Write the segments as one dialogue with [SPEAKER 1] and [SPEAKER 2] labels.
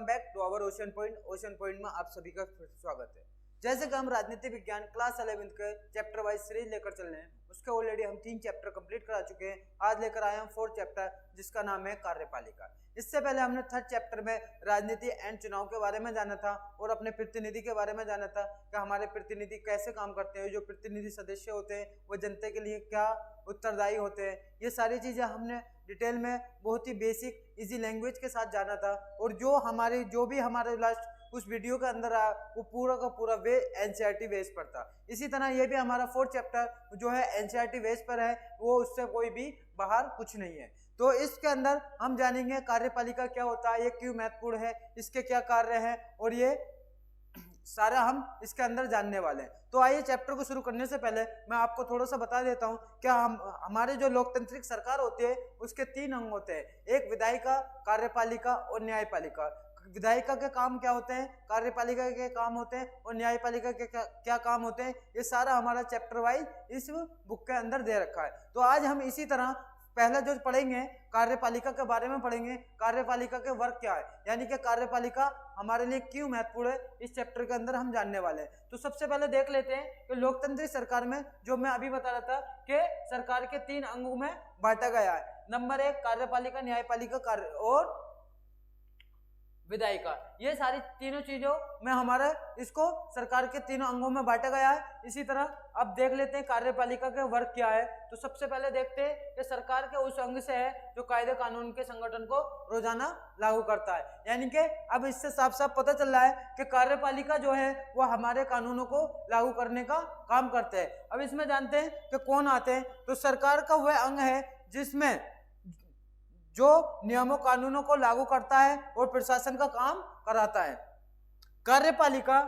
[SPEAKER 1] Welcome back to our ocean point. Ocean point में आप सभी का फिर स्वागत है। जैसे कि हम राजनीति विज्ञान क्लास 11 के चैप्टर वाइज सीरीज लेकर चल रहे हैं, उसके ऑलरेडी हम 3 चैप्टर कंप्लीट करा चुके हैं। आज लेकर आए हम 4th चैप्टर जिसका नाम है कार्यपालिका। इससे पहले हमने 3rd चैप्टर में राजनीति एंड चुनाव के बारे में जाना था और अपने प्रतिनिधि के बारे में जाना था कि हमारे प्रतिनिधि कैसे काम करते हैं, जो प्रतिनिधि सदस्य होते हैं वो जनता के लिए क्या उत्तरदायी होते हैं। ये सारी चीजें हमने डिटेल में बहुत ही बेसिक इजी लैंग्वेज के साथ जाना था और जो भी हमारे लास्ट उस वीडियो के अंदर आया वो पूरा का पूरा वे एनसीईआरटी बेस पर था। इसी तरह ये भी हमारा 4th चैप्टर जो है एनसीईआरटी बेस पर है, वो उससे कोई भी बाहर कुछ नहीं है। तो इसके अंदर हम जानेंगे कार्यपालिका क्या होता है, ये क्यों महत्वपूर्ण है, इसके क्या कार्य हैं और ये सारा हम इसके अंदर जानने वाले हैं। तो आइए चैप्टर को शुरू करने से पहले मैं आपको थोड़ा सा बता देता हूं क्या हमारे जो लोकतांत्रिक सरकार होती है उसके 3 अंग होते हैं, एक विधायिका, कार्यपालिका और न्यायपालिका। विधायिका के काम क्या होते हैं, कार्यपालिका के काम होते हैं और न्यायपालिका के क्या काम होते हैं, ये सारा हमारा चैप्टर वाइज इस बुक के अंदर दे रखा है। तो आज हम इसी तरह पहले जो पढ़ेंगे कार्यपालिका के बारे में पढ़ेंगे, कार्यपालिका के वर्क क्या है, यानी कि कार्यपालिका हमारे लिए क्यों महत्वपूर्ण है, इस चैप्टर के अंदर हम जानने वाले हैं। तो सबसे पहले देख लेते हैं कि लोकतांत्रिक सरकार में जो मैं अभी बता रहा था कि सरकार के 3 अंगों में बांटा गया है। नंबर 1 कार्यपालिका, न्यायपालिका और विधायिका। ये सारी तीनों चीजों में हमारा इसको सरकार के 3 अंगों में बांटा गया है। इसी तरह अब देख लेते हैं कार्यपालिका के वर्क क्या है। तो सबसे पहले देखते हैं कि सरकार के उस अंग से है जो कायदे कानून के संगठन को रोजाना लागू करता है। यानी कि अब इससे साफ साफ पता चल रहा है कि कार्यपालिका जो है वो हमारे कानूनों को लागू करने का काम करते हैं। अब इसमें जानते हैं कि कौन आते हैं। तो सरकार का वह अंग है जिसमें जो नियमों कानूनों को लागू करता है और प्रशासन का काम कराता है। कार्यपालिका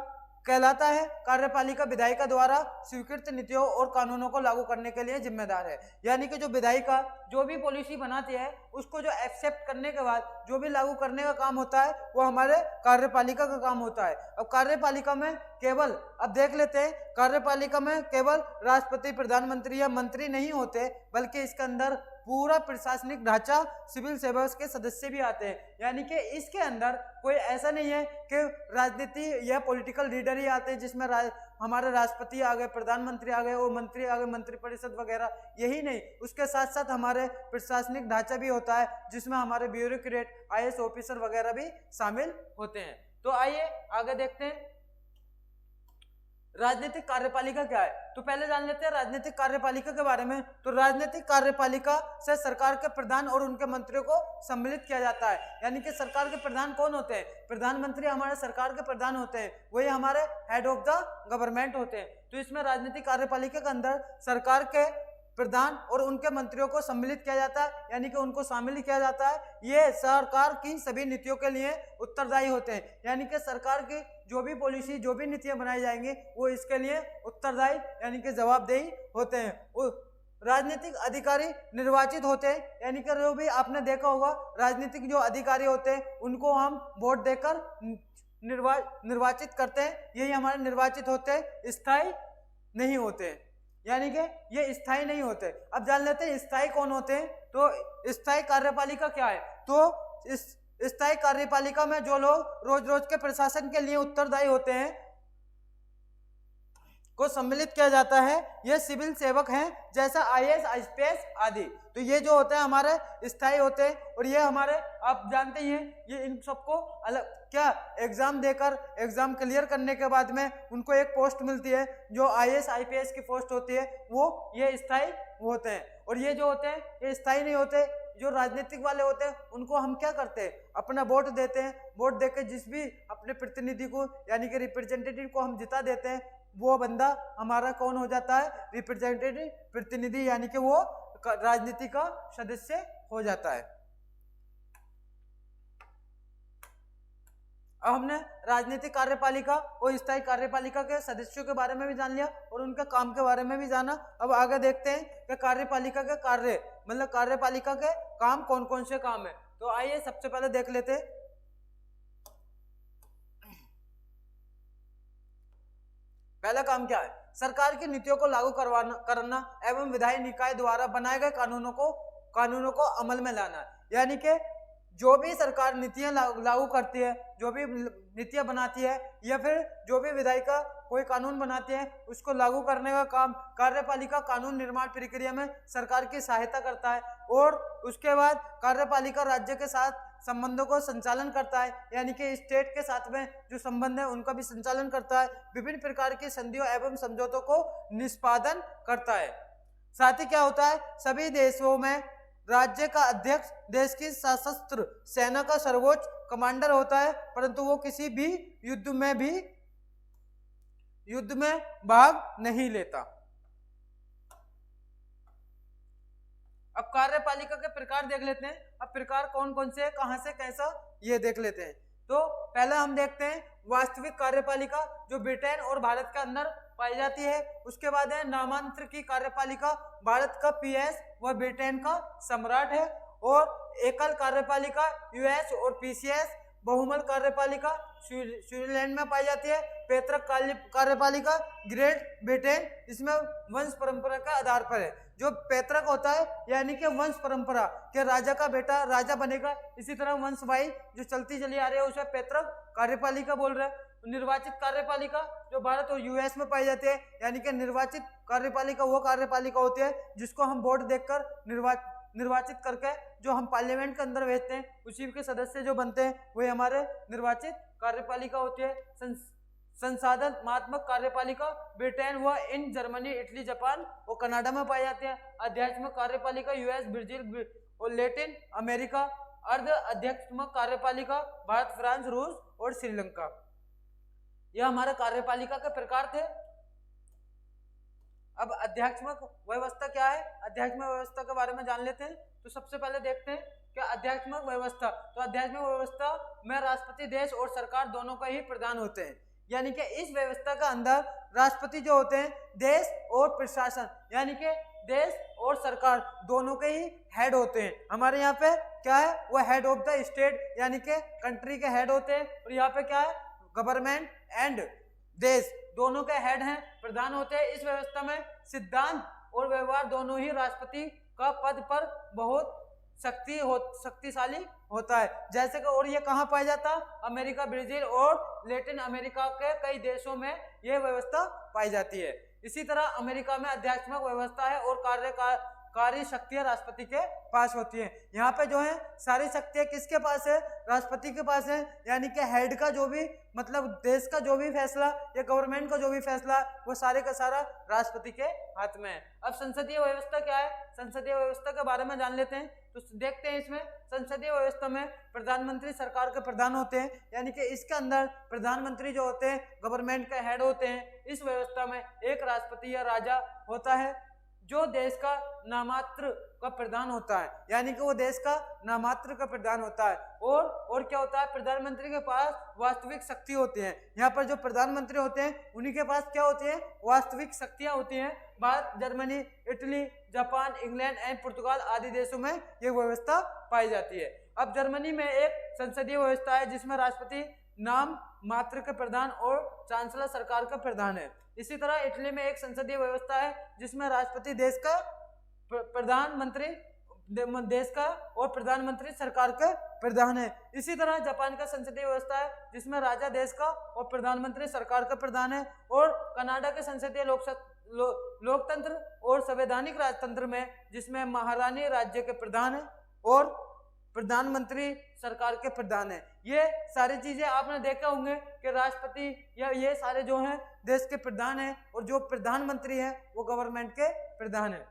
[SPEAKER 1] कहलाता है, कार्यपालिका विधायिका द्वारा स्वीकृत नीतियों और कानूनों को लागू करने के लिए जिम्मेदार है। यानी कि जो विधायिका जो भी पॉलिसी बनाती है उसको जो एक्सेप्ट करने के बाद जो भी लागू करने का काम होता है वो हमारे कार्यपालिका का काम होता है। अब कार्यपालिका में केवल अब देख लेते हैं, कार्यपालिका में केवल राष्ट्रपति, प्रधानमंत्री या मंत्री नहीं होते बल्कि इसके अंदर पूरा प्रशासनिक ढांचा, सिविल सेवाओं के सदस्य भी आते हैं। यानी कि इसके अंदर कोई ऐसा नहीं है कि राजनीति या पॉलिटिकल लीडर ही आते हैं जिसमें हमारे राष्ट्रपति आ गए, प्रधानमंत्री आ गए और मंत्री आ गए, मंत्रिपरिषद वगैरह, यही नहीं, उसके साथ साथ हमारे प्रशासनिक ढांचा भी होता है जिसमें हमारे ब्यूरोक्रेट, IAS ऑफिसर वगैरह भी शामिल होते हैं। तो आइए आगे देखते हैं राजनीतिक कार्यपालिका क्या है। तो पहले जान लेते हैं राजनीतिक कार्यपालिका के बारे में। तो राजनीतिक कार्यपालिका से सरकार के प्रधान और उनके मंत्रियों को सम्मिलित किया जाता है। यानी कि सरकार के प्रधान कौन होते हैं, प्रधानमंत्री हमारे सरकार के प्रधान होते हैं, वही हमारे हेड ऑफ द गवर्नमेंट होते हैं। तो इसमें राजनीतिक कार्यपालिका के अंदर सरकार के प्रधान और उनके मंत्रियों को सम्मिलित किया जाता है, यानी कि उनको शामिल किया जाता है। ये सरकार की सभी नीतियों के लिए उत्तरदायी होते हैं। यानी कि सरकार की जो भी पॉलिसी, जो भी नीतियां बनाई जाएंगी वो इसके लिए उत्तरदायी यानी कि जवाबदेही होते हैं। राजनीतिक अधिकारी निर्वाचित होते हैं, यानी कि जो भी आपने देखा होगा राजनीतिक जो अधिकारी होते हैं उनको हम वोट देकर निर्वाचित करते हैं, यही हमारे निर्वाचित होते हैं, स्थायी नहीं होते हैं, यानी कि ये स्थायी नहीं होते। अब जान लेते हैं स्थायी कौन होते हैं। तो स्थायी कार्यपालिका क्या है। तो इस स्थायी कार्यपालिका में जो लोग रोज रोज के प्रशासन के लिए उत्तरदायी होते हैं को सम्मिलित किया जाता है। ये सिविल सेवक हैं जैसा IAS, IPS आदि। तो ये जो होते हैं हमारे स्थायी होते हैं और ये हमारे आप जानते ही हैं, ये इन सबको अलग क्या एग्जाम देकर एग्जाम क्लियर करने के बाद में उनको एक पोस्ट मिलती है जो IAS, IPS की पोस्ट होती है, वो ये स्थायी होते हैं। और ये जो होते हैं ये स्थायी नहीं होते। जो राजनीतिक वाले होते हैं उनको हम क्या करते हैं, अपना वोट देते हैं, वोट देकर जिस भी अपने प्रतिनिधि को यानी कि रिप्रेजेंटेटिव को हम जिता देते हैं वो बंदा हमारा कौन हो जाता है, रिप्रेजेंटेटिव, प्रतिनिधि, यानी कि वो राजनीति का सदस्य हो जाता है। अब हमने राजनीतिक कार्यपालिका और स्थायी कार्यपालिका के सदस्यों के बारे में भी जान लिया और उनके काम के बारे में भी जाना। अब आगे देखते हैं कि कार्यपालिका के कार्य मतलब कार्यपालिका के काम कौन कौन से काम है। तो आइए सबसे पहले देख लेते हैं। पहला काम क्या है, सरकार की नीतियों को लागू करना एवं विधायी निकाय द्वारा बनाए गए कानूनों को अमल में लाना। यानी कि जो भी सरकार नीतियां लागू करती है, जो भी नीतियां बनाती है या फिर जो भी विधायिका कोई कानून बनाती है, उसको लागू करने का काम कार्यपालिका कानून निर्माण प्रक्रिया में सरकार की सहायता करता है। और उसके बाद कार्यपालिका राज्य के साथ संबंधों को संचालन करता है, यानी कि स्टेट के साथ में जो संबंध है उनका भी संचालन करता है, विभिन्न प्रकार की संधियों एवं समझौतों को निष्पादन करता है। साथ ही क्या होता है, सभी देशों में राज्य का अध्यक्ष देश की सशस्त्र सेना का सर्वोच्च कमांडर होता है, परंतु वो किसी भी युद्ध में भाग नहीं लेता। अब कार्यपालिका के प्रकार देख लेते हैं। अब प्रकार कौन कौन से हैं, कहां से कैसा, ये देख लेते हैं। तो पहला हम देखते हैं वास्तविक कार्यपालिका, जो ब्रिटेन और भारत के अंदर पाई जाती है। उसके बाद है नामांतर की कार्यपालिका, भारत का पीएस व ब्रिटेन का सम्राट है। और एकल कार्यपालिका यूएस और पीसीएस। बहुमल कार्यपालिका स्विट्जरलैंड में पाई जाती है। पैतृक कार्यपालिका ग्रेट ब्रिटेन, इसमें वंश परंपरा के आधार पर है। जो पैतृक होता है यानी कि वंश परंपरा के राजा का बेटा राजा बनेगा, इसी तरह वंशवाही जो चलती चली आ रही है उसे पैतृक कार्यपालिका बोल रहे हैं। निर्वाचित कार्यपालिका जो भारत और यूएस में पाई जाती है, यानी कि निर्वाचित कार्यपालिका वो कार्यपालिका होती है जिसको हम वोट देकर निर्वाचित करके जो हम पार्लियामेंट के अंदर भेजते हैं, उसी के सदस्य जो बनते हैं वही हमारे निर्वाचित कार्यपालिका होती है। संसाधनात्मक कार्यपालिका ब्रिटेन व इन जर्मनी, इटली, जापान और कनाडा में पाई जाती है। अध्यात्मक कार्यपालिका यूएस, ब्राजील और लैटिन अमेरिका। अर्ध अध्यात्मक कार्यपालिका भारत, फ्रांस, रूस और श्रीलंका। यह हमारे कार्यपालिका के प्रकार थे। अब अध्यात्मक व्यवस्था क्या है, अध्यात्मक व्यवस्था के बारे में जान लेते हैं। तो सबसे पहले देखते हैं कि अध्यात्मक व्यवस्था, तो अध्यात्मक व्यवस्था में राष्ट्रपति देश और सरकार दोनों का ही प्रधान होते हैं। यानी कि इस व्यवस्था का अंदर राष्ट्रपति जो होते हैं देश और प्रशासन, यानी कि देश और सरकार दोनों के ही हेड होते हैं। हमारे यहाँ पे क्या है, वो हेड ऑफ द स्टेट यानी कि कंट्री के हेड होते हैं। और यहाँ पे क्या है, गवर्नमेंट एंड देश दोनों के हेड हैं, प्रधान होते हैं। इस व्यवस्था में सिद्धांत और व्यवहार दोनों ही राष्ट्रपति का पद पर बहुत शक्तिशाली होता है। जैसे कि और ये कहाँ पाया जाता, अमेरिका, ब्राजील और लैटिन अमेरिका के कई देशों में यह व्यवस्था पाई जाती है। इसी तरह अमेरिका में अध्यात्मक व्यवस्था है और कार्य शक्तियां राष्ट्रपति के पास होती हैं। यहाँ पे जो है सारी शक्तियां किसके पास है, राष्ट्रपति के पास है। यानी कि हेड का जो भी मतलब देश का जो भी फैसला या गवर्नमेंट का जो भी फैसला वो सारे का सारा राष्ट्रपति के हाथ में है। अब संसदीय व्यवस्था क्या है, संसदीय व्यवस्था के बारे में जान लेते हैं। तो देखते हैं इसमें संसदीय व्यवस्था में प्रधानमंत्री सरकार के प्रधान होते हैं, यानी कि इसके अंदर प्रधानमंत्री जो होते हैं गवर्नमेंट के हेड होते हैं। इस व्यवस्था में एक राष्ट्रपति या राजा होता है जो देश का नामात्र का प्रधान होता है, यानी कि वो देश का नामात्र का प्रधान होता है। और क्या होता है, प्रधानमंत्री के पास वास्तविक शक्ति होती है। यहाँ पर जो प्रधानमंत्री होते हैं उन्हीं के पास क्या होती है, वास्तविक शक्तियां होती हैं। Bharat, Germany, Italy, Japan, England and पुर्तगाल आदि देशों में ये व्यवस्था पाई जाती है। अब जर्मनी में एक संसदीय व्यवस्था है जिसमें राष्ट्रपति नाम मात्र के प्रधान और चांसलर सरकार का प्रधान है। इसी तरह इटली में एक संसदीय व्यवस्था है जिसमें राष्ट्रपति देश का प्रधानमंत्री देश का और प्रधानमंत्री सरकार का प्रधान है। इसी तरह जापान का संसदीय व्यवस्था है जिसमें राजा देश का और प्रधानमंत्री सरकार का प्रधान है। और कनाडा के संसदीय लोकतंत्र और संवैधानिक राजतंत्र में जिसमें महारानी राज्य के प्रधान है और प्रधानमंत्री सरकार के प्रधान है। ये सारी चीजें आपने देखा होंगे कि राष्ट्रपति या ये सारे जो हैं देश के प्रधान हैं और जो प्रधानमंत्री हैं वो गवर्नमेंट के प्रधान है।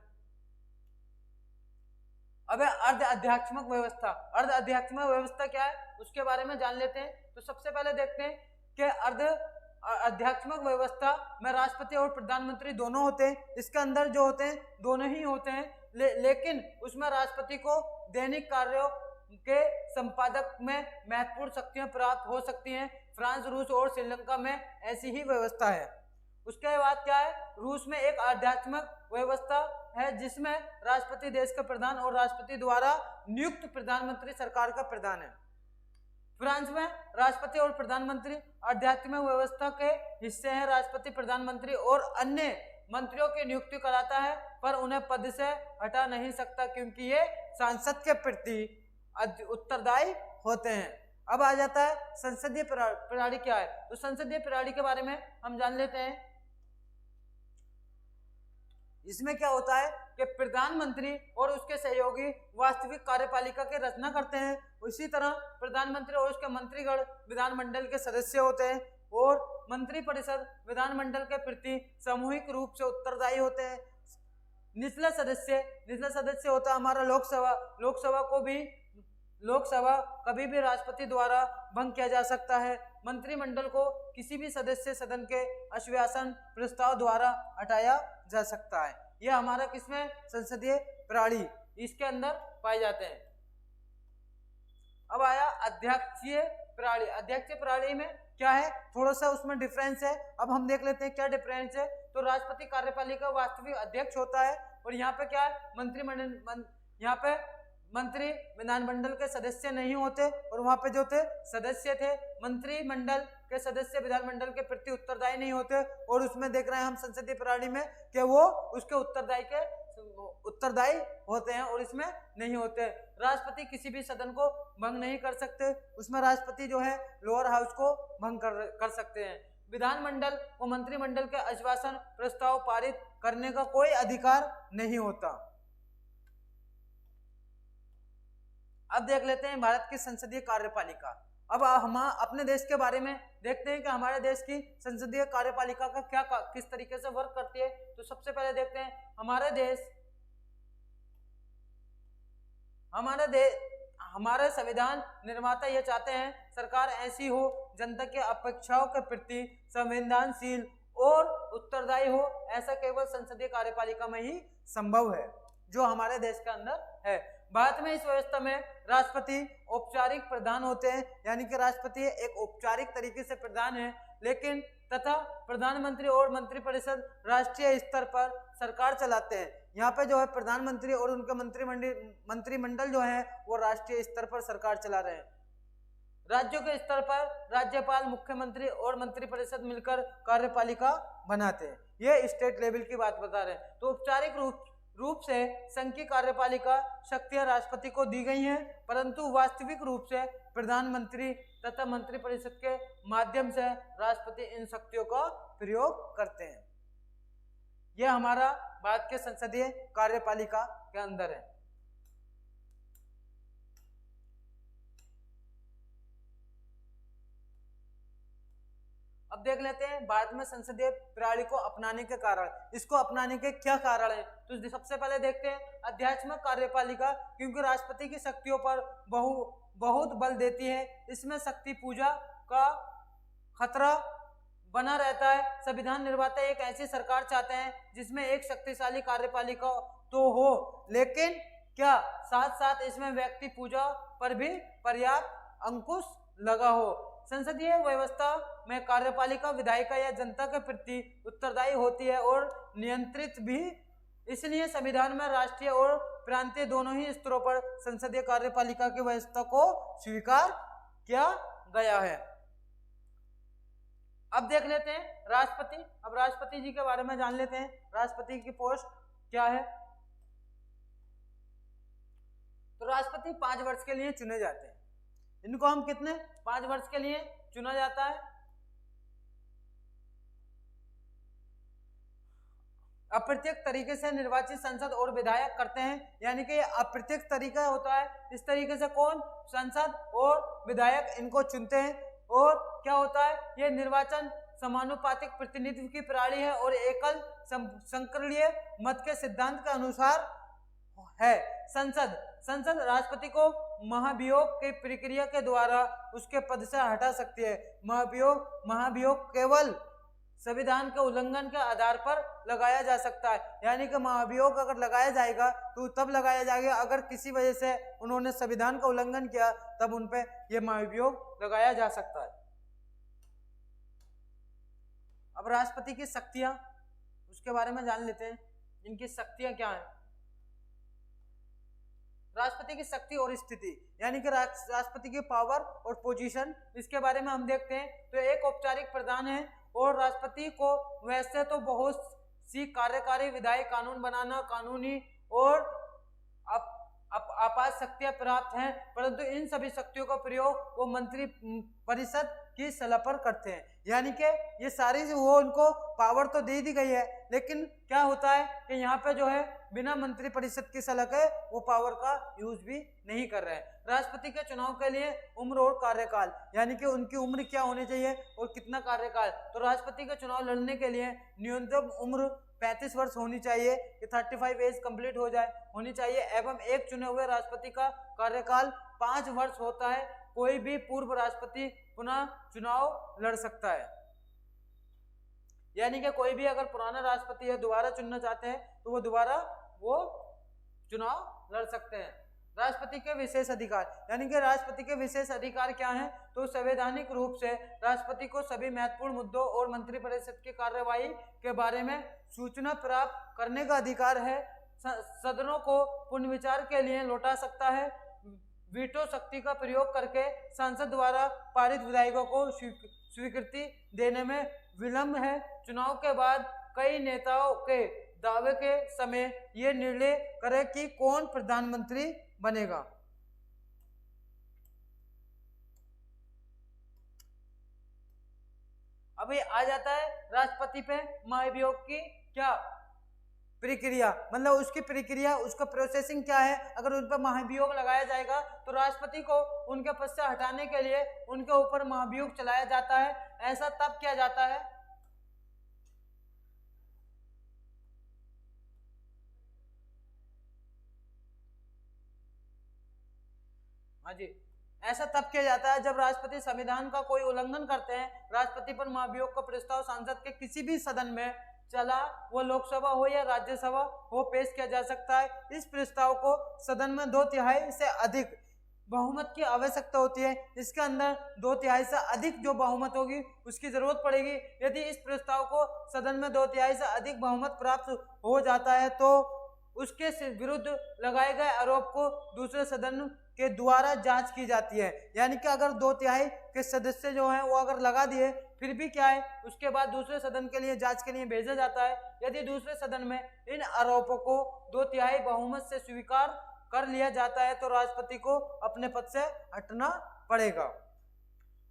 [SPEAKER 1] अब अर्ध अध्यात्मक व्यवस्था, अर्ध अध्यात्मक व्यवस्था क्या है उसके बारे में जान लेते हैं। तो सबसे पहले देखते हैं कि अर्ध अध्यात्मक व्यवस्था में राष्ट्रपति और प्रधानमंत्री दोनों होते हैं। इसके अंदर जो होते हैं दोनों ही होते हैं, लेकिन उसमें राष्ट्रपति को दैनिक कार्यों के संपादक में महत्वपूर्ण शक्तियां प्राप्त हो सकती हैं। फ्रांस, रूस और श्रीलंका में ऐसी ही व्यवस्था है। उसके बाद क्या है, रूस में एक आध्यात्मिक व्यवस्था है जिसमें राष्ट्रपति देश का प्रधान और राष्ट्रपति द्वारा नियुक्त प्रधानमंत्री सरकार का प्रधान है। फ्रांस में राष्ट्रपति और प्रधानमंत्री आध्यात्मिक व्यवस्था के हिस्से हैं। राष्ट्रपति प्रधानमंत्री और अन्य मंत्रियों की नियुक्ति कराता है पर उन्हें पद से हटा नहीं सकता क्योंकि ये संसद के प्रति उत्तरदायी होते हैं। अब आ जाता है संसदीय प्रणाली क्या है। तो संसदीय प्रणाली के बारे में हम जान लेते हैं। इसमें क्या होता है कि प्रधानमंत्री और उसके सहयोगी वास्तविक कार्यपालिका की रचना करते हैं। इसी तरह प्रधानमंत्री और उसके मंत्रीगण विधानमंडल के सदस्य होते हैं और मंत्रिपरिषद विधानमंडल के प्रति सामूहिक रूप से उत्तरदायी होते हैं। निचला सदस्य होता है हमारा लोकसभा कभी भी राष्ट्रपति द्वारा भंग किया जा सकता है। मंत्रिमंडल को किसी भी सदस्य सदन के अश्वासन प्रस्ताव द्वारा हटाया जा सकता है। यह हमारा किसमें संसदीय प्रणाली इसके अंदर पाए जाते हैं। अब आया अध्यक्षीय प्रणाली। अध्यक्षीय प्रणाली में क्या है, थोड़ा सा उसमें डिफरेंस है। अब हम देख लेते हैं क्या डिफरेंस है। तो राष्ट्रपति कार्यपालिका वास्तविक अध्यक्ष होता है और यहाँ पे क्या है मंत्रिमंडल, यहाँ पे मंत्री विधानमंडल के सदस्य नहीं होते और वहां पे जो थे सदस्य थे। मंत्रिमंडल के सदस्य विधानमंडल के प्रति उत्तरदायी नहीं होते और उसमें देख रहे हैं हम संसदीय प्रणाली में कि वो उसके उत्तरदायी होते हैं और इसमें नहीं होते। राष्ट्रपति किसी भी सदन को भंग नहीं कर सकते, उसमें राष्ट्रपति जो है लोअर हाउस को भंग कर सकते हैं। विधानमंडल को मंत्रिमंडल के आश्वासन प्रस्ताव पारित करने का कोई अधिकार नहीं होता। अब देख लेते हैं भारत की संसदीय कार्यपालिका। अब हम अपने देश के बारे में देखते हैं कि हमारे देश की संसदीय कार्यपालिका का क्या किस तरीके से वर्क करती है। तो सबसे पहले देखते हैं हमारे संविधान निर्माता ये चाहते हैं सरकार ऐसी हो जनता के अपेक्षाओं के प्रति संवेदनशील और उत्तरदायी हो। ऐसा केवल संसदीय कार्यपालिका में ही संभव है जो हमारे देश के अंदर है। भारत में इस व्यवस्था में राष्ट्रपति औपचारिक प्रधान होते हैं, यानी कि राष्ट्रपति एक औपचारिक तरीके से प्रधान है, लेकिन तथा प्रधानमंत्री और मंत्रिपरिषद राष्ट्रीय स्तर पर सरकार चलाते हैं। यहाँ पे जो है प्रधानमंत्री और उनके मंत्रिमंडल जो है वो राष्ट्रीय स्तर पर सरकार चला रहे हैं। राज्यों के स्तर पर राज्यपाल, मुख्यमंत्री और मंत्रिपरिषद मिलकर कार्यपालिका बनाते हैं। ये स्टेट लेवल की बात बता रहे हैं। तो औपचारिक रूप से संघ की कार्यपालिका शक्तियां राष्ट्रपति को दी गई हैं, परंतु वास्तविक रूप से प्रधानमंत्री तथा मंत्रिपरिषद के माध्यम से राष्ट्रपति इन शक्तियों का प्रयोग करते हैं। यह हमारा भारत के संसदीय कार्यपालिका के अंदर है। अब देख लेते हैं भारत में संसदीय प्रणाली को अपनाने के कारण। इसको अपनाने के क्या कारण है, तो सबसे पहले देखते हैं अध्यात्मक कार्यपालिका, क्योंकि राष्ट्रपति की शक्तियों पर बहुत बल देती है। इसमें शक्ति पूजा का खतरा बना रहता है। संविधान निर्माता एक ऐसी सरकार चाहते हैं जिसमें एक शक्तिशाली कार्यपालिका तो हो, लेकिन क्या साथ साथ इसमें व्यक्ति पूजा पर भी पर्याप्त अंकुश लगा हो। संसदीय व्यवस्था में कार्यपालिका विधायिका या जनता के प्रति उत्तरदायी होती है और नियंत्रित भी। इसलिए संविधान में राष्ट्रीय और प्रांतीय दोनों ही स्तरों पर संसदीय कार्यपालिका की व्यवस्था को स्वीकार किया गया है। अब देख लेते हैं राष्ट्रपति। अब राष्ट्रपति जी के बारे में जान लेते हैं। राष्ट्रपति की पोस्ट क्या है। तो राष्ट्रपति 5 वर्ष के लिए चुने जाते हैं। इनको हम कितने 5 वर्ष के लिए चुना जाता है। अप्रत्यक्ष तरीके से निर्वाचित संसद और विधायक करते हैं, यानी कि अप्रत्यक्ष तरीका होता है। इस तरीके से कौन, संसद और विधायक इनको चुनते हैं। और क्या होता है, ये निर्वाचन समानुपातिक प्रतिनिधित्व की प्रणाली है और एकल संकरणीय मत के सिद्धांत के अनुसार है। संसद राष्ट्रपति को महाभियोग की प्रक्रिया के द्वारा उसके पद से हटा सकती है। महाभियोग केवल संविधान के उल्लंघन के आधार पर लगाया जा सकता है, यानी कि महाभियोग अगर लगाया जाएगा तो तब लगाया जाएगा अगर किसी वजह से उन्होंने संविधान का उल्लंघन किया, तब उन पे यह महाभियोग लगाया जा सकता है। अब राष्ट्रपति की शक्तियां, उसके बारे में जान लेते हैं। इनकी शक्तियां क्या हैं। राष्ट्रपति की शक्ति और स्थिति, यानी कि राष्ट्रपति की पावर और पोजीशन, इसके बारे में हम देखते हैं। तो एक औपचारिक प्रधान है और राष्ट्रपति को वैसे तो बहुत सी कार्यकारी, विधायी, कानून बनाना, कानूनी और आपात शक्तियां प्राप्त हैं, परंतु इन सभी शक्तियों का प्रयोग वो मंत्री परिषद की सलाह पर करते हैं। यानी कि ये सारी वो उनको पावर तो दे दी गई है, लेकिन क्या होता है कि यहाँ पे जो है बिना मंत्री परिषद की सलाह के वो पावर का यूज भी नहीं कर रहे हैं। राष्ट्रपति के चुनाव के लिए उम्र और कार्यकाल, यानी कि उनकी उम्र क्या होनी चाहिए और कितना कार्यकाल। तो राष्ट्रपति का चुनाव लड़ने के लिए न्यूनतम उम्र 35 वर्ष होनी चाहिए, कि 35 एज कंप्लीट हो जाए होनी चाहिए, एवं एक चुने हुए राष्ट्रपति का कार्यकाल 5 वर्ष होता है। कोई भी पूर्व राष्ट्रपति पुनः चुनाव लड़ सकता है, यानी कि कोई भी अगर पुराना राष्ट्रपति है दोबारा चुनना चाहते हैं तो वो दोबारा वो चुनाव लड़ सकते हैं। राष्ट्रपति के विशेष अधिकार, यानी कि राष्ट्रपति के विशेष अधिकार क्या हैं, तो संवैधानिक रूप से राष्ट्रपति को सभी महत्वपूर्ण मुद्दों और मंत्रिपरिषद की कार्यवाही के बारे में सूचना प्राप्त करने का अधिकार है। सदनों को पुनर्विचार के लिए लौटा सकता है। वीटो शक्ति का प्रयोग करके संसद द्वारा पारित विधेयकों को स्वीकृति देने में विलंब है। चुनाव के बाद कई नेताओं के दावे के समय ये निर्णय करे कि कौन प्रधानमंत्री बनेगा। अभी आ जाता है राष्ट्रपति पे महाभियोग की क्या प्रक्रिया, मतलब उसकी प्रक्रिया, उसका प्रोसेसिंग क्या है। अगर उन पर महाभियोग लगाया जाएगा तो राष्ट्रपति को उनके पद से हटाने के लिए उनके ऊपर महाभियोग चलाया जाता है। ऐसा तब किया जाता है, हाँ जी, ऐसा तब किया जाता है जब राष्ट्रपति संविधान का कोई उल्लंघन करते हैं। राष्ट्रपति पर महाभियोग का प्रस्ताव संसद के किसी भी सदन में चला, वो लोकसभा हो या राज्यसभा हो, पेश किया जा सकता है। इस प्रस्ताव को सदन में 2/3 से अधिक बहुमत की आवश्यकता होती है। इसके अंदर 2/3 से अधिक जो बहुमत होगी उसकी जरूरत पड़ेगी। यदि इस प्रस्ताव को सदन में 2/3 से अधिक बहुमत प्राप्त हो जाता है तो उसके विरुद्ध लगाए गए आरोप को दूसरे सदन के द्वारा जांच की जाती है। यानी कि अगर 2/3 के सदस्य जो हैं वो अगर लगा दिए फिर भी क्या है, उसके बाद दूसरे सदन के लिए जांच के लिए भेजा जाता है। यदि दूसरे सदन में इन आरोपों को 2/3 बहुमत से स्वीकार कर लिया जाता है तो राष्ट्रपति को अपने पद से हटना पड़ेगा।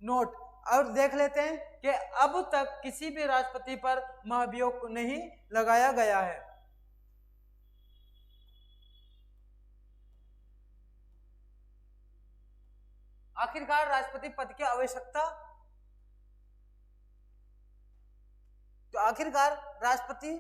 [SPEAKER 1] नोट, और देख लेते हैं कि अब तक किसी भी राष्ट्रपति पर महाभियोग नहीं लगाया गया है। आखिरकार राष्ट्रपति पद की आवश्यकता, तो आखिरकार राष्ट्रपति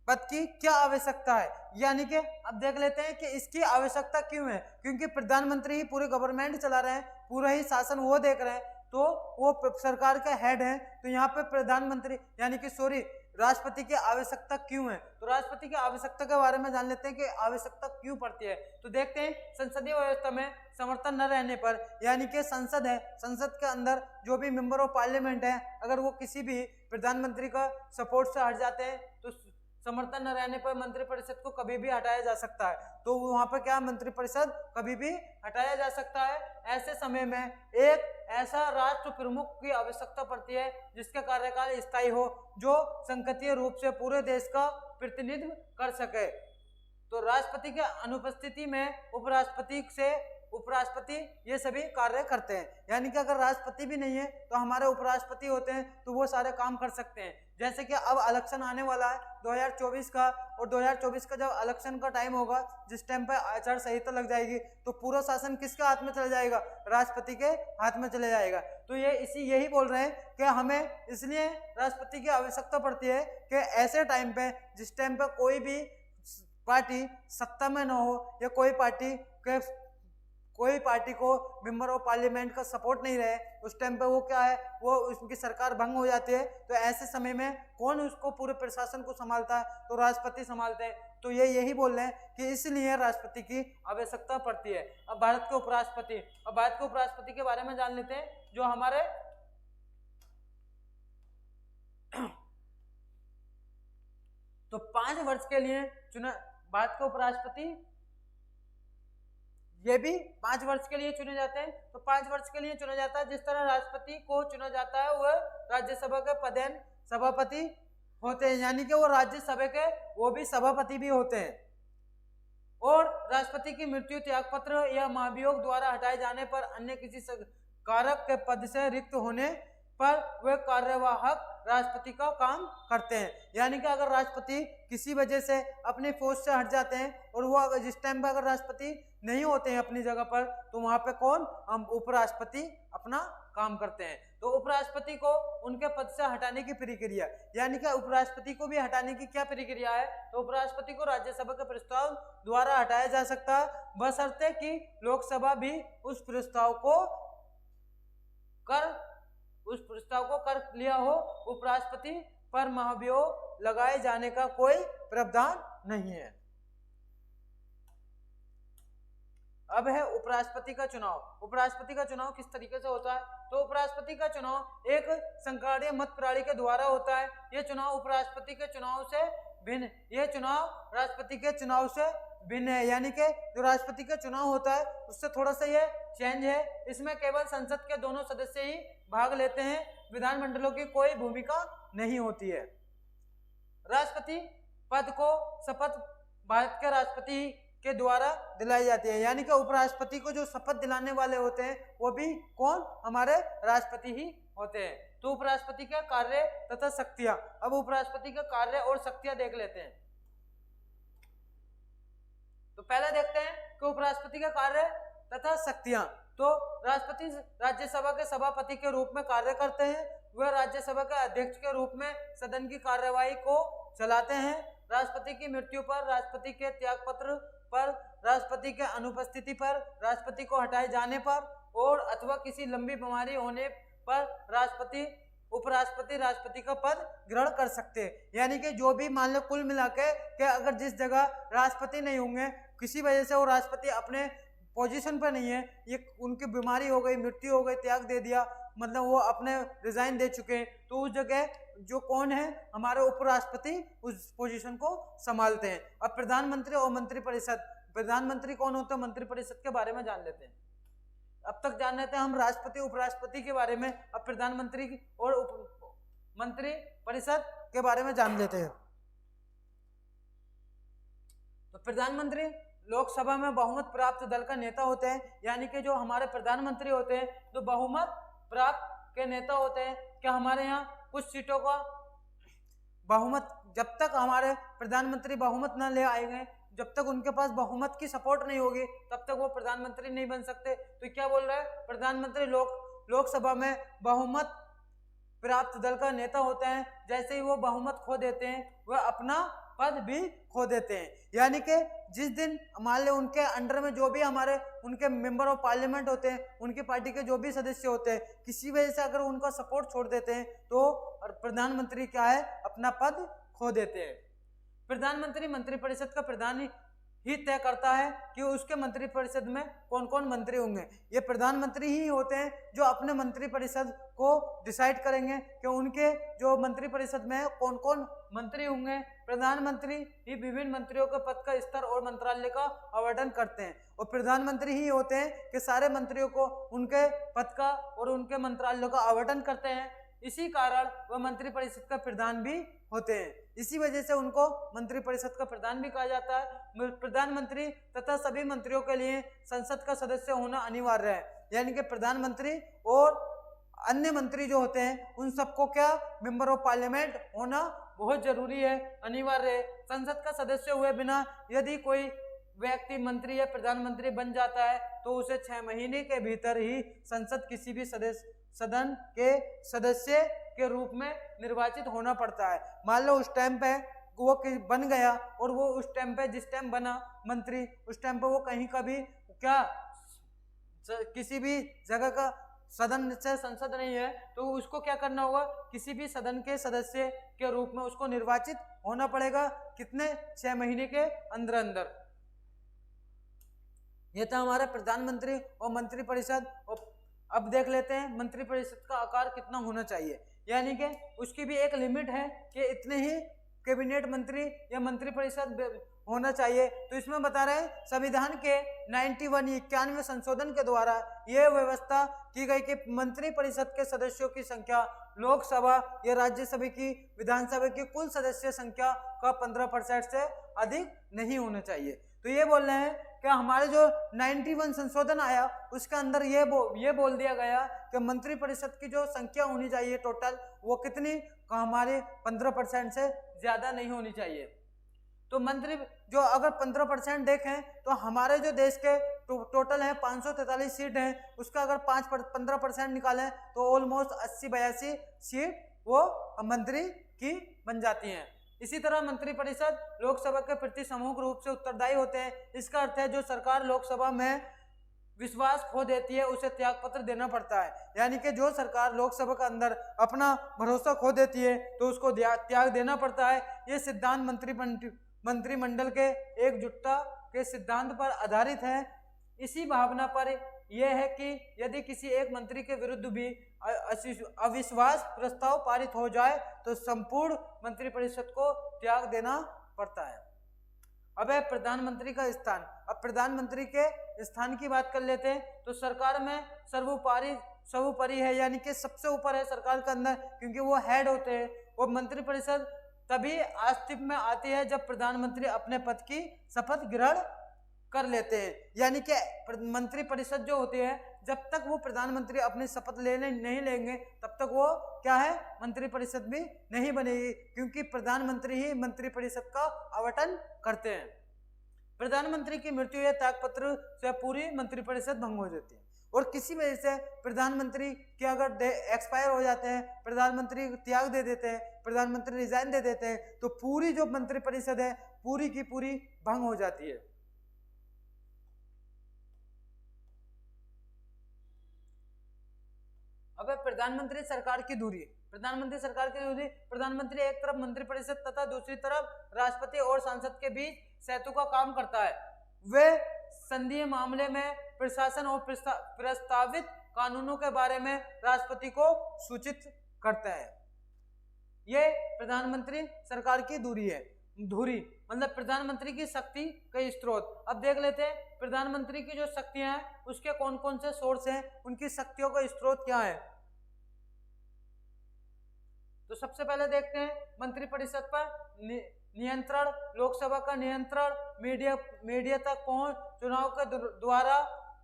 [SPEAKER 1] पद की क्या आवश्यकता है, यानी कि अब देख लेते हैं कि इसकी आवश्यकता क्यों है। क्योंकि प्रधानमंत्री ही पूरे गवर्नमेंट चला रहे हैं, पूरा ही शासन वो देख रहे हैं, तो वो सरकार का हेड है। तो यहाँ पे प्रधानमंत्री यानी कि राष्ट्रपति की आवश्यकता क्यों है। तो राष्ट्रपति की आवश्यकता के बारे में जान लेते हैं कि आवश्यकता क्यों पड़ती है। तो देखते हैं, संसदीय व्यवस्था में समर्थन न रहने पर, यानी कि संसद है, संसद के अंदर जो भी मेंबर ऑफ पार्लियामेंट है, अगर वो किसी भी प्रधानमंत्री का सपोर्ट से हट जाते हैं तो समर्थन न रहने पर मंत्रिपरिषद को कभी भी हटाया जा सकता है। तो वहां पर क्या, मंत्रिपरिषद कभी भी हटाया जा सकता है। ऐसे समय में एक ऐसा राष्ट्र प्रमुख की आवश्यकता पड़ती है जिसका कार्यकाल स्थायी हो, जो संसदीय रूप से पूरे देश का प्रतिनिधित्व कर सके। तो राष्ट्रपति के अनुपस्थिति में उपराष्ट्रपति ये सभी कार्य करते हैं। यानी कि अगर राष्ट्रपति भी नहीं है तो हमारे उपराष्ट्रपति होते हैं, तो वो सारे काम कर सकते हैं। जैसे कि अब इलेक्शन आने वाला है 2024 का, और 2024 का जब इलेक्शन का टाइम होगा, जिस टाइम पे आचार संहिता लग जाएगी, तो पूरा शासन किसके हाथ में चला जाएगा, राष्ट्रपति के हाथ में चले जाएगा। तो ये यही बोल रहे हैं कि हमें इसलिए राष्ट्रपति की आवश्यकता पड़ती है कि ऐसे टाइम पे, जिस टाइम पे कोई भी पार्टी सत्ता में न हो या कोई पार्टी को मेंबर ऑफ पार्लियामेंट का सपोर्ट नहीं रहे, उस टाइम पे वो क्या है, वो उसकी सरकार भंग हो जाती है। तो ऐसे समय में कौन उसको पूरे प्रशासन को संभालता है, तो राष्ट्रपति संभालते हैं। तो ये यही बोल रहे हैं कि इसलिए राष्ट्रपति की आवश्यकता पड़ती है। अब भारत के उपराष्ट्रपति के बारे में जान लेते हैं, जो हमारे तो 5 वर्ष के लिए चुना भारत के उपराष्ट्रपति, ये भी 5 वर्ष के लिए चुने जाते हैं। तो 5 वर्ष के लिए चुना जाता है। जिस तरह राष्ट्रपति को चुना जाता है, वह राज्यसभा के पदेन सभापति होते हैं, यानी कि वो राज्यसभा के वो भी सभापति भी होते हैं। और राष्ट्रपति की मृत्यु, त्यागपत्र या महाभियोग द्वारा हटाए जाने पर अन्य किसी कारक के पद से रिक्त होने पर वे कार्यवाहक राष्ट्रपति का काम करते हैं। यानी कि अगर राष्ट्रपति किसी वजह से अपनी पोस्ट से हट जाते हैं और वो अगर जिस टाइम पर अगर राष्ट्रपति नहीं होते हैं अपनी जगह पर, तो वहां पे कौन, हम उपराष्ट्रपति अपना काम करते हैं। तो उपराष्ट्रपति को उनके पद से हटाने की प्रक्रिया, यानी कि उपराष्ट्रपति को भी हटाने की क्या प्रक्रिया है, तो उपराष्ट्रपति को राज्यसभा के प्रस्ताव द्वारा हटाया जा सकता है, बशर्ते कि लोकसभा भी उस प्रस्ताव को कर लिया हो। उपराष्ट्रपति पर महाभियोग लगाए जाने का कोई प्रावधान नहीं है। अब है उपराष्ट्रपति का चुनाव। उपराष्ट्रपति का चुनाव किस तरीके से होता है, तो उपराष्ट्रपति का चुनाव एक संकारीय मत प्रणाली के द्वारा होता है। यह चुनाव उपराष्ट्रपति के चुनाव से भिन्न, यह चुनाव राष्ट्रपति के चुनाव से भिन्न है। यानी कि जो राष्ट्रपति का चुनाव होता है उससे थोड़ा सा ये चेंज है। इसमें केवल संसद के दोनों सदस्य ही भाग लेते हैं, विधानमंडलों की कोई भूमिका नहीं होती है। राष्ट्रपति पद को शपथ भारत के राष्ट्रपति के द्वारा दिलाई जाती है। यानी कि उपराष्ट्रपति को जो शपथ दिलाने वाले होते हैं वो भी कौन, हमारे राष्ट्रपति ही होते हैं। तो उपराष्ट्रपति का कार्य तथा शक्तियां, अब उपराष्ट्रपति का कार्य और शक्तियां देख लेते हैं। तो पहले देखते हैं कि उपराष्ट्रपति का कार्य तथा शक्तियां। तो राष्ट्रपति राज्यसभा के सभापति के रूप में कार्य करते हैं। वह राज्यसभा के अध्यक्ष के रूप में सदन की कार्यवाही को चलाते हैं। राष्ट्रपति की मृत्यु पर, राष्ट्रपति के त्यागपत्र पर, राष्ट्रपति के अनुपस्थिति पर, राष्ट्रपति को हटाए जाने पर और अथवा किसी लंबी बीमारी होने पर राष्ट्रपति उपराष्ट्रपति राष्ट्रपति का पद ग्रहण कर सकते हैं। यानी कि जो भी मान लो कुल मिला के अगर जिस जगह राष्ट्रपति नहीं होंगे, किसी वजह से वो राष्ट्रपति अपने पोजीशन पर नहीं है, ये उनकी बीमारी हो गई, मृत्यु हो गई, त्याग दे दिया, मतलब वो अपने रिजाइन दे चुके हैं, तो उस जगह जो कौन है, हमारे उपराष्ट्रपति उस पोजीशन को संभालते हैं। अब प्रधानमंत्री और मंत्रिपरिषद, प्रधानमंत्री कौन होता है, मंत्रिपरिषद के बारे में जान लेते हैं। अब तक जान लेते हैं हम राष्ट्रपति उपराष्ट्रपति के बारे में, अब प्रधानमंत्री और मंत्रिपरिषद के बारे में जान लेते हैं। तो प्रधानमंत्री लोकसभा में बहुमत प्राप्त दल का नेता होते हैं। यानी कि जो हमारे प्रधानमंत्री होते हैं तो बहुमत प्राप्त के नेता होते हैं। क्या हमारे यहाँ कुछ सीटों का बहुमत, जब तक हमारे प्रधानमंत्री बहुमत न ले आएंगे, जब तक उनके पास बहुमत की सपोर्ट नहीं होगी, तब तक वो प्रधानमंत्री नहीं बन सकते। तो क्या बोल रहा है, प्रधानमंत्री लोकसभा में बहुमत प्राप्त दल का नेता होते हैं। जैसे ही वो बहुमत खो देते हैं वह अपना पद भी खो देते हैं। यानी कि जिस दिन मान लो उनके अंडर में जो भी हमारे उनके मेंबर ऑफ पार्लियामेंट होते हैं, उनकी पार्टी के जो भी सदस्य होते हैं, किसी वजह से अगर उनका सपोर्ट छोड़ देते हैं तो प्रधानमंत्री क्या है, अपना पद खो देते हैं। प्रधानमंत्री मंत्रिपरिषद का प्रधान ही तय करता है कि उसके मंत्रिपरिषद में कौन कौन मंत्री होंगे। ये प्रधानमंत्री ही होते हैं जो अपने मंत्रिपरिषद को डिसाइड करेंगे कि उनके जो मंत्रिपरिषद में कौन कौन मंत्री होंगे। प्रधानमंत्री ही विभिन्न मंत्रियों के पद का स्तर और मंत्रालय का आवंटन करते हैं और प्रधानमंत्री ही होते हैं कि सारे मंत्रियों को उनके पद का और उनके मंत्रालयों का आवंटन करते हैं। इसी कारण वह मंत्रिपरिषद का प्रधान भी होते हैं। इसी वजह से उनको मंत्रिपरिषद का प्रधान भी कहा जाता है। प्रधानमंत्री तथा सभी मंत्रियों के लिए संसद का सदस्य होना अनिवार्य है। यानी कि प्रधानमंत्री और अन्य मंत्री जो होते हैं उन सबको क्या, मेंबर ऑफ पार्लियामेंट होना बहुत जरूरी है, अनिवार्य है। संसद का सदस्य हुए बिना यदि कोई व्यक्ति मंत्री या प्रधानमंत्री बन जाता है तो उसे 6 महीने के भीतर ही संसद किसी भी सदन के सदस्य के रूप में निर्वाचित होना पड़ता है। मान लो उस टाइम पे वो बन गया और वो उस टाइम पे जिस टाइम बना मंत्री, उस टाइम पे वो कहीं का भी क्या किसी भी जगह का सदन से संसद नहीं है, तो उसको क्या करना होगा, किसी भी सदन के सदस्य के रूप में उसको निर्वाचित होना पड़ेगा। कितने, 6 महीने के अंदर अंदर। ये था हमारा प्रधानमंत्री और मंत्रिपरिषद। अब देख लेते हैं मंत्रिपरिषद का आकार कितना होना चाहिए। यानी कि उसकी भी एक लिमिट है कि इतने ही कैबिनेट मंत्री या मंत्रिपरिषद होना चाहिए। तो इसमें बता रहे हैं संविधान के 91 संशोधन के द्वारा यह व्यवस्था की गई कि मंत्रिपरिषद के सदस्यों की संख्या लोकसभा या राज्यसभा की विधानसभा की कुल सदस्य संख्या का 15% से अधिक नहीं होना चाहिए। तो तो ये बोल रहे हैं कि हमारे जो 91 संशोधन आया उसके अंदर ये बोल दिया गया कि मंत्रिपरिषद की जो संख्या होनी चाहिए टोटल वो कितनी, हमारे 15% से ज्यादा नहीं होनी चाहिए। तो मंत्री जो अगर 15% देखें तो हमारे जो देश के टोटल है 543 सीट हैं, उसका अगर 15% निकालें तो ऑलमोस्ट 80-82 सीट वो मंत्री की बन जाती हैं। इसी तरह मंत्रिपरिषद लोकसभा के प्रति समूह रूप से उत्तरदायी होते हैं। इसका अर्थ है जो सरकार लोकसभा में विश्वास खो देती है उसे त्याग पत्र देना पड़ता है, यानी कि जो सरकार लोकसभा के अंदर अपना भरोसा खो देती है तो उसको त्याग देना पड़ता है। ये सिद्धांत मंत्रिमंडल के एकजुटता के सिद्धांत पर आधारित है। इसी भावना पर यह है कि यदि किसी एक मंत्री के विरुद्ध भी अविश्वास प्रस्ताव पारित हो जाए तो संपूर्ण मंत्रिपरिषद को त्याग देना पड़ता है। अब है प्रधानमंत्री का स्थान। अब प्रधानमंत्री के स्थान की बात कर लेते हैं। तो सरकार में सर्वोपरि है, यानी कि सबसे ऊपर है सरकार के अंदर, क्योंकि वो हेड होते हैं। और मंत्रिपरिषद तभी अस्तित्व में आती है जब प्रधानमंत्री अपने पद की शपथ ग्रहण कर लेते हैं, यानी कि मंत्रिपरिषद जो होती है जब तक वो प्रधानमंत्री अपनी शपथ नहीं लेंगे तब तक वो क्या है, मंत्रिपरिषद भी नहीं बनेगी, क्योंकि प्रधानमंत्री ही मंत्रिपरिषद का आवंटन करते हैं। प्रधानमंत्री की मृत्यु या त्यागपत्र से पूरी मंत्रिपरिषद भंग हो जाती है। और किसी वजह से प्रधानमंत्री के अगर एक्सपायर हो जाते हैं, प्रधानमंत्री त्याग दे देते हैं, प्रधानमंत्री रिजाइन दे देते हैं, तो पूरी जो मंत्रिपरिषद है पूरी की पूरी भंग हो जाती है। अब प्रधानमंत्री सरकार की दूरी। प्रधानमंत्री एक तरफ मंत्रिपरिषद तथा दूसरी तरफ राष्ट्रपति और संसद के बीच सेतु का काम करता है। वे संघीय मामले में प्रशासन और प्रस्तावित कानूनों के बारे में राष्ट्रपति को सूचित करता है। ये प्रधानमंत्री सरकार की धुरी मतलब प्रधानमंत्री की शक्ति के स्रोत। अब देख लेते हैं प्रधानमंत्री की जो शक्तियां हैं उसके कौन कौन से सोर्स हैं, उनकी शक्तियों का स्रोत क्या है। तो सबसे पहले देखते हैं मंत्रिपरिषद पर नियंत्रण, लोकसभा का नियंत्रण, मीडिया तक पहुंच, चुनाव के द्वारा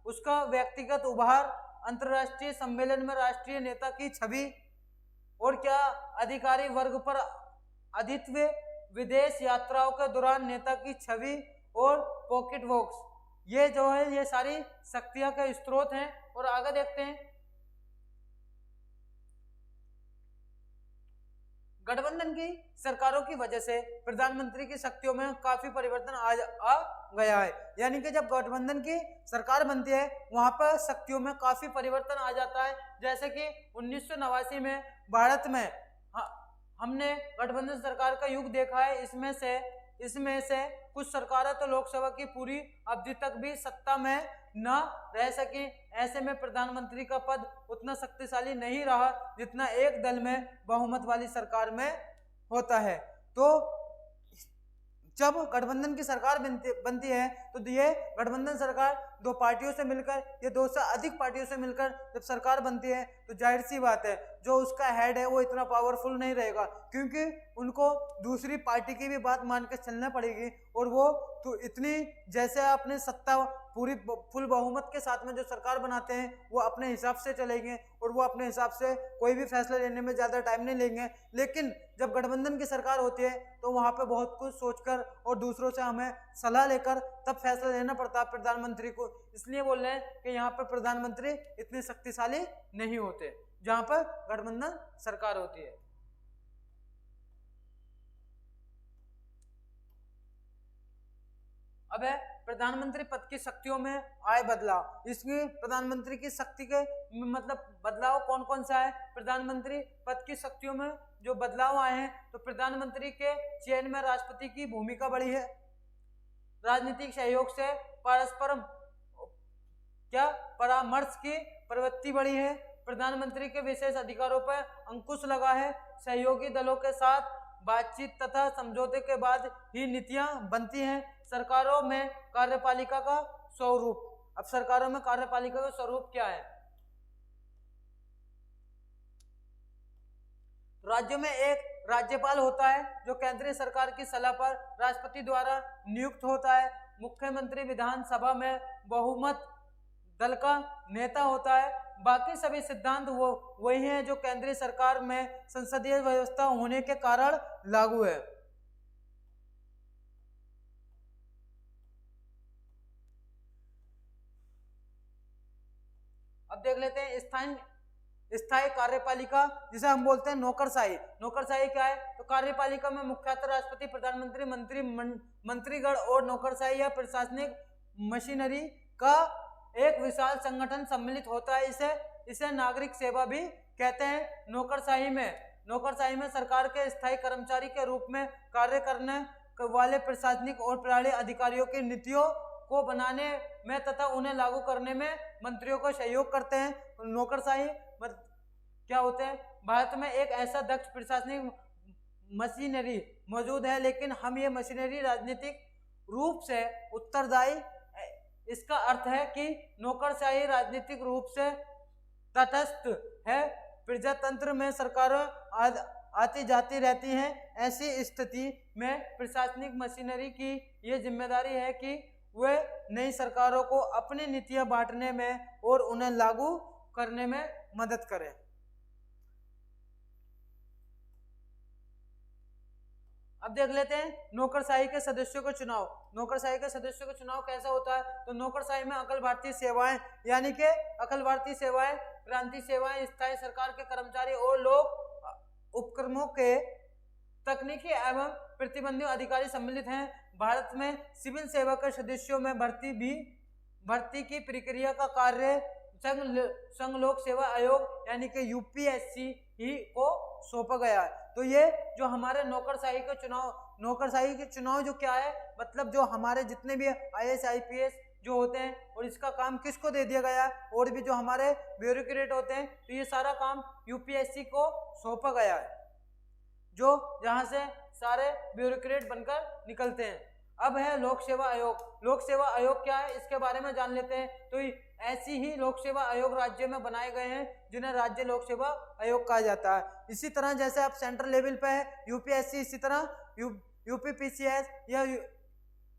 [SPEAKER 1] उसका व्यक्तिगत उभार, अंतर्राष्ट्रीय सम्मेलन में राष्ट्रीय नेता की छवि, और क्या अधिकारी वर्ग पर आधित्व, विदेश यात्राओं के दौरान नेता की छवि और पॉकेट बॉक्स। ये जो है ये सारी शक्तियां के स्रोत हैं। और आगे देखते हैं गठबंधन की सरकारों की वजह से प्रधानमंत्री की शक्तियों में काफी परिवर्तन आ गया है, यानी कि जब गठबंधन की सरकार बनती है वहां पर शक्तियों में काफी परिवर्तन आ जाता है। जैसे कि 1989 में भारत में हमने गठबंधन सरकार का युग देखा है। इसमें से कुछ सरकारें तो लोकसभा की पूरी अवधि तक भी सत्ता में न रह सकी। ऐसे में प्रधानमंत्री का पद उतना शक्तिशाली नहीं रहा जितना एक दल में बहुमत वाली सरकार में होता है। तो जब गठबंधन की सरकार बनती है तो ये गठबंधन सरकार दो पार्टियों से मिलकर या दो से अधिक पार्टियों से मिलकर जब सरकार बनती है तो जाहिर सी बात है जो उसका हेड है वो इतना पावरफुल नहीं रहेगा, क्योंकि उनको दूसरी पार्टी की भी बात मान के चलना पड़ेगी। और वो तो इतनी जैसे अपनी सत्ता पूरी फुल बहुमत के साथ में जो सरकार बनाते हैं वो अपने हिसाब से चलेंगे और वो अपने हिसाब से कोई भी फैसला लेने में ज़्यादा टाइम नहीं लेंगे। लेकिन जब गठबंधन की सरकार होती है तो वहाँ पे बहुत कुछ सोचकर और दूसरों से हमें सलाह लेकर तब फैसला लेना पड़ता है प्रधानमंत्री को। इसलिए बोल रहे हैं कि यहाँ पर प्रधानमंत्री इतने शक्तिशाली नहीं होते जहाँ पर गठबंधन सरकार होती है। अब है प्रधानमंत्री पद की शक्तियों में आए बदलाव। इसमें प्रधानमंत्री की शक्ति के मतलब बदलाव कौन कौन सा है। प्रधानमंत्री पद की शक्तियों में जो बदलाव आए हैं तो प्रधानमंत्री के चयन में राष्ट्रपति की भूमिका बढ़ी है। राजनीतिक सहयोग से परस्पर परामर्श की प्रवृत्ति बढ़ी है। प्रधानमंत्री के विशेष अधिकारों पर अंकुश लगा है। सहयोगी दलों के साथ बातचीत तथा समझौते के बाद ही नीतियां बनती हैं। सरकारों में कार्यपालिका का स्वरूप। अब सरकारों में कार्यपालिका का स्वरूप क्या है। राज्यों में एक राज्यपाल होता है जो केंद्रीय सरकार की सलाह पर राष्ट्रपति द्वारा नियुक्त होता है। मुख्यमंत्री विधानसभा में बहुमत दल का नेता होता है। बाकी सभी सिद्धांत वो वही हैं जो केंद्रीय सरकार में संसदीय व्यवस्था होने के कारण लागू है। अब देख लेते हैं स्थायी कार्यपालिका, जिसे हम बोलते हैं नौकरशाही। नौकरशाही क्या है? तो कार्यपालिका में मुख्यतः राष्ट्रपति, प्रधानमंत्री, मंत्रीगण और नौकरशाही या प्रशासनिक मशीनरी का एक विशाल संगठन सम्मिलित होता है। इसे नागरिक सेवा भी कहते हैं। नौकरशाही में सरकार के स्थायी कर्मचारी के रूप में कार्य करने वाले प्रशासनिक और प्रणाली अधिकारियों की नीतियों को बनाने में तथा उन्हें लागू करने में मंत्रियों को सहयोग करते हैं। नौकरशाही क्या होते हैं? भारत में एक ऐसा दक्ष प्रशासनिक मशीनरी मौजूद है, लेकिन हम ये मशीनरी राजनीतिक रूप से उत्तरदायी। इसका अर्थ है कि नौकरशाही राजनीतिक रूप से तटस्थ है। प्रजातंत्र में सरकारें आती जाती रहती हैं। ऐसी स्थिति में प्रशासनिक मशीनरी की ये जिम्मेदारी है कि वे नई सरकारों को अपनी नीतियां बांटने में और उन्हें लागू करने में मदद करें। अब देख लेते हैं नौकरशाही के सदस्यों का चुनाव। नौकरशाही के सदस्यों का चुनाव कैसा होता है? तो नौकरशाही में अखिल भारतीय सेवाएं, यानी कि अखिल भारतीय सेवाएं, प्रांतीय सेवाएं, स्थायी सरकार के कर्मचारी और लोक उपक्रमों के तकनीकी एवं प्रतिबंधित अधिकारी सम्मिलित हैं। भारत में सिविल सेवा के सदस्यों में भर्ती की प्रक्रिया का कार्य संघ लोक सेवा आयोग यानी कि यूपीएससी ही को सौंपा गया है। तो ये जो हमारे नौकरशाही के चुनाव जो क्या है, मतलब जो हमारे जितने भी आईएएस आईपीएस जो होते हैं, और इसका काम किसको दे दिया गया है, और भी जो हमारे ब्यूरोक्रेट होते हैं, तो ये सारा काम यूपीएससी को सौंपा गया है, जो जहां से सारे ब्यूरोक्रेट बनकर निकलते हैं। अब है लोक सेवा आयोग। लोक सेवा आयोग क्या है, इसके बारे में जान लेते हैं। तो ऐसी ही लोक सेवा आयोग राज्य में बनाए गए हैं, जिन्हें राज्य लोक सेवा आयोग कहा जाता है। इसी तरह जैसे आप सेंट्रल लेवल पे है यूपीएससी, इसी तरह यूपीपीसीएस या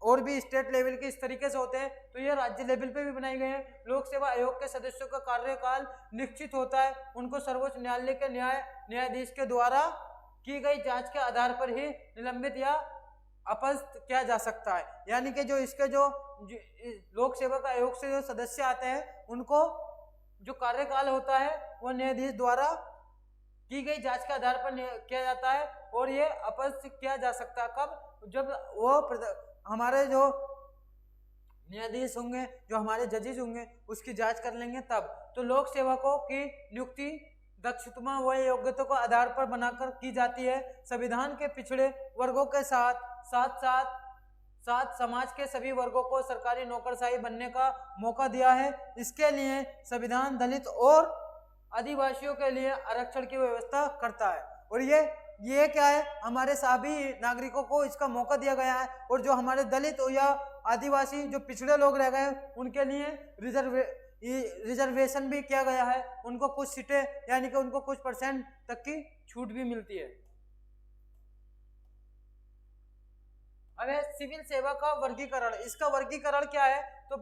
[SPEAKER 1] और भी स्टेट लेवल के इस तरीके से होते हैं। तो ये राज्य लेवल पे भी बनाए गए हैं। लोक सेवा आयोग के सदस्यों का कार्यकाल निश्चित होता है। उनको सर्वोच्च न्यायालय के न्यायाधीश के द्वारा की गई जांच के आधार पर ही निलंबित या अपदस्थ किया जा सकता है। यानी कि जो इसके जो लोक सेवा आयोग से जो सदस्य आते हैं, उनको जो कार्यकाल होता है वो न्यायाधीश द्वारा की गई जांच के आधार पर किया जाता है, और ये अपदस्थ किया जा सकता है कब? जब वो हमारे जो न्यायाधीश होंगे, जो हमारे जजेस होंगे, उसकी जांच कर लेंगे तब। तो लोक सेवकों की नियुक्ति दक्षता व योग्यता को आधार पर बनाकर की जाती है। संविधान के पिछड़े वर्गों के साथ समाज के सभी वर्गों को सरकारी नौकरशाही बनने का मौका दिया है। इसके लिए संविधान दलित और आदिवासियों के लिए आरक्षण की व्यवस्था करता है, और ये क्या है, हमारे सभी नागरिकों को इसका मौका दिया गया है। और जो हमारे दलित या आदिवासी जो पिछड़े लोग रह गए, उनके लिए रिजर्वेशन भी किया गया है। उनको कुछ सीटें यानी कि उनको कुछ % तक की छूट भी मिलती है। अब है सिविल सेवा का वर्गीकरण। इसका वर्गीकरण क्या है? तो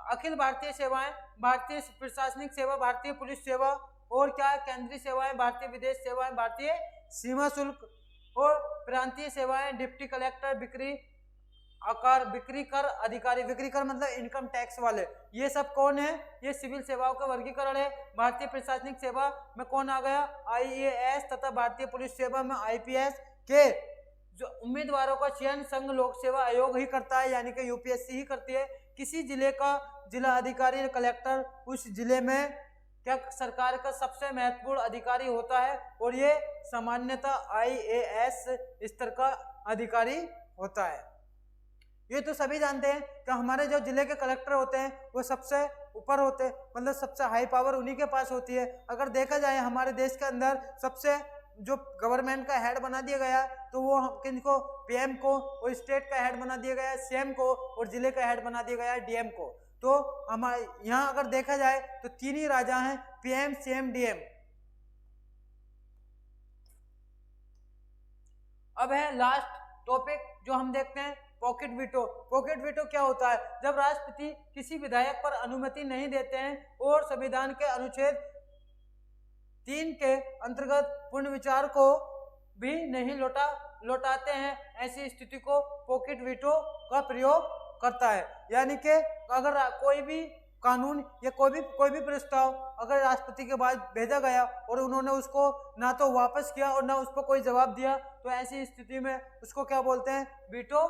[SPEAKER 1] अखिल भारतीय सेवाएं, भारतीय प्रशासनिक सेवा, भारतीय पुलिस सेवा, और क्या है, केंद्रीय सेवाएं, भारतीय विदेश सेवाएं, भारतीय सीमा शुल्क, और प्रांतीय सेवाएं, डिप्टी कलेक्टर, बिक्री कर अधिकारी, बिक्री कर मतलब इनकम टैक्स वाले, ये सब कौन है? ये सिविल सेवाओं का वर्गीकरण है। भारतीय प्रशासनिक सेवा में कौन आ गया? आईएएस, तथा भारतीय पुलिस सेवा में आईपीएस के जो उम्मीदवारों का चयन संघ लोक सेवा आयोग ही करता है, यानी कि यूपीएससी ही करती है। किसी जिले का जिला अधिकारी कलेक्टर उस जिले में क्या सरकार का सबसे महत्वपूर्ण अधिकारी होता है, और ये सामान्यतः आईएएस स्तर का अधिकारी होता है। ये तो सभी जानते हैं कि हमारे जो जिले के कलेक्टर होते हैं वो सबसे ऊपर होते हैं, मतलब सबसे हाई पावर उन्हीं के पास होती है। अगर देखा जाए हमारे देश के अंदर सबसे जो गवर्नमेंट का हेड बना दिया गया तो वो किनको, पीएम को, और स्टेट का हेड बना दिया गया है सीएम को, और जिले का हेड बना दिया गया है डीएम को। तो हमारे यहाँ अगर देखा जाए तो 3 ही राजा हैं, पीएम, सीएम, डीएम। अब है लास्ट टॉपिक जो हम देखते हैं पॉकेट वीटो। पॉकेट वीटो क्या होता है? जब राष्ट्रपति किसी विधायक पर अनुमति नहीं देते हैं और संविधान के अनुच्छेद 3 के अंतर्गत पुनर्विचार को भी नहीं लौटाते हैं, ऐसी स्थिति को पॉकेट वीटो का प्रयोग करता है। यानी कि अगर कोई भी कानून या कोई भी प्रस्ताव अगर राष्ट्रपति के पास भेजा गया और उन्होंने उसको ना तो वापस किया और ना उस पर कोई जवाब दिया, तो ऐसी स्थिति में उसको क्या बोलते हैं? वीटो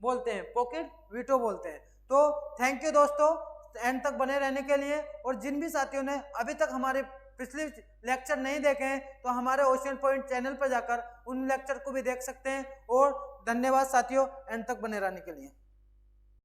[SPEAKER 1] बोलते हैं, पॉकेट वीटो बोलते हैं। तो थैंक यू दोस्तों एंड तक बने रहने के लिए। और जिन भी साथियों ने अभी तक हमारे पिछले लेक्चर नहीं देखे हैं तो हमारे ओशियन पॉइंट चैनल पर जाकर उन लेक्चर को भी देख सकते हैं। और धन्यवाद साथियों एंड तक बने रहने के लिए।